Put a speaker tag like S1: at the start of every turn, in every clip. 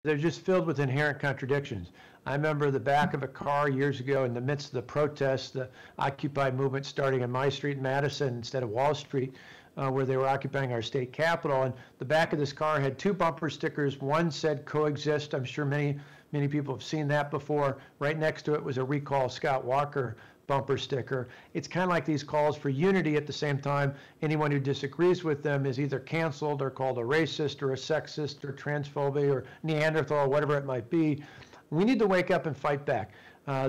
S1: They're just filled with inherent contradictions. I remember the back of a car years ago in the midst of the protests, the Occupy movement starting on my street in Madison instead of Wall Street, where they were occupying our state capitol. And the back of this car had two bumper stickers. One said coexist. I'm sure many people have seen that before. Right next to it was a recall Scott Walker bumper sticker. It's kind of like these calls for unity. At the same time, anyone who disagrees with them is either canceled or called a racist or a sexist or transphobic or Neanderthal, whatever it might be. We need to wake up and fight back.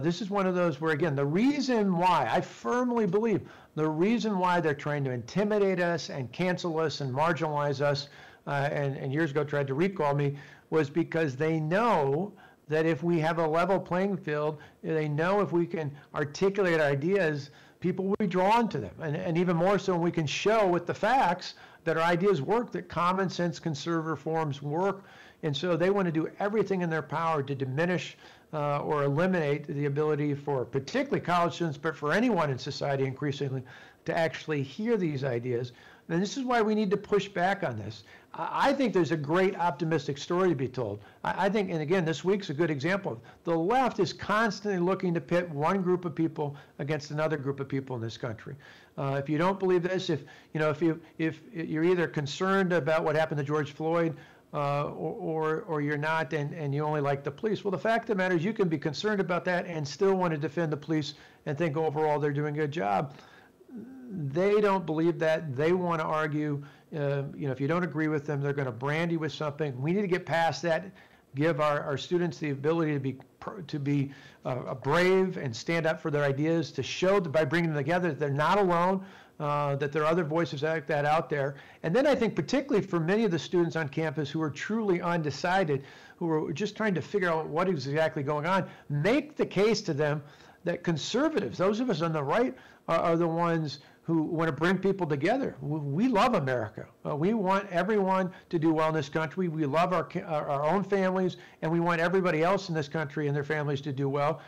S1: This is one of those where, again, the reason why, I firmly believe, the reason why they're trying to intimidate us and cancel us and marginalize us, and years ago tried to recall me, was because they know that if we have a level playing field, they know if we can articulate ideas, people will be drawn to them. And even more so when we can show with the facts that our ideas work, that common sense conservative reforms work. And so they want to do everything in their power to diminish or eliminate the ability for particularly college students, but for anyone in society increasingly, to actually hear these ideas. And this is why we need to push back on this. I think there's a great optimistic story to be told. I think, and again, this week's a good example. The left is constantly looking to pit one group of people against another group of people in this country. If you don't believe this, if you're either concerned about what happened to George Floyd, or you're not, and you only like the police. Well, the fact of the matter is you can be concerned about that and still want to defend the police and think overall they're doing a good job. They don't believe that. They want to argue, if you don't agree with them, they're going to brand you with something. We need to get past that, give our students the ability to be brave and stand up for their ideas, to show that by bringing them together that they're not alone, that there are other voices like that out there. And then I think particularly for many of the students on campus who are truly undecided, who are just trying to figure out what is exactly going on, make the case to them that conservatives, those of us on the right, are the ones who want to bring people together. We love America. We want everyone to do well in this country. We love our own families, and we want everybody else in this country and their families to do well.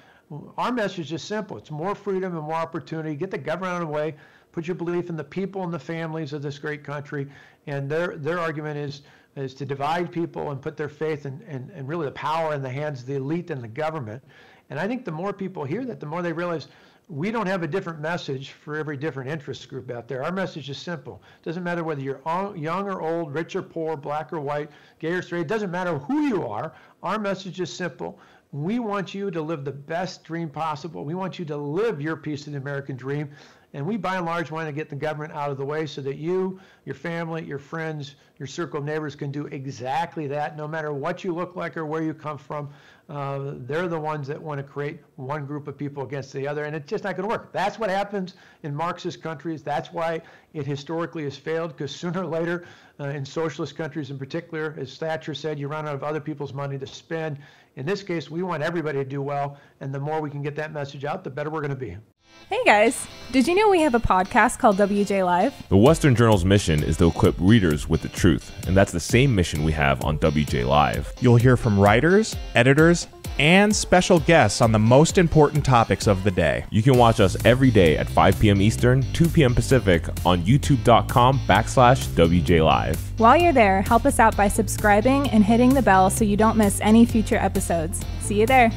S1: Our message is simple. It's more freedom and more opportunity. Get the government out of the way. Put your belief in the people and the families of this great country. And their argument is to divide people and put their faith and really the power in the hands of the elite and the government. And I think the more people hear that, the more they realize we don't have a different message for every different interest group out there. Our message is simple. It doesn't matter whether you're young or old, rich or poor, black or white, gay or straight. It doesn't matter who you are. Our message is simple. We want you to live the best dream possible. We want you to live your piece of the American dream. And we, by and large, want to get the government out of the way so that you, your family, your friends, your circle of neighbors can do exactly that, no matter what you look like or where you come from. They're the ones that want to create one group of people against the other, and it's just not going to work. That's what happens in Marxist countries. That's why it historically has failed, because sooner or later, in socialist countries in particular, as Thatcher said, you run out of other people's money to spend. In this case, we want everybody to do well, and the more we can get that message out, the better we're going to be.
S2: Hey guys, did you know we have a podcast called WJ Live?
S3: The Western Journal's mission is to equip readers with the truth, and that's the same mission we have on WJ Live.
S4: You'll hear from writers, editors, and special guests on the most important topics of the day.
S3: You can watch us every day at 5 p.m. Eastern, 2 p.m. Pacific on youtube.com/WJ Live.
S2: While you're there, help us out by subscribing and hitting the bell so you don't miss any future episodes. See you there.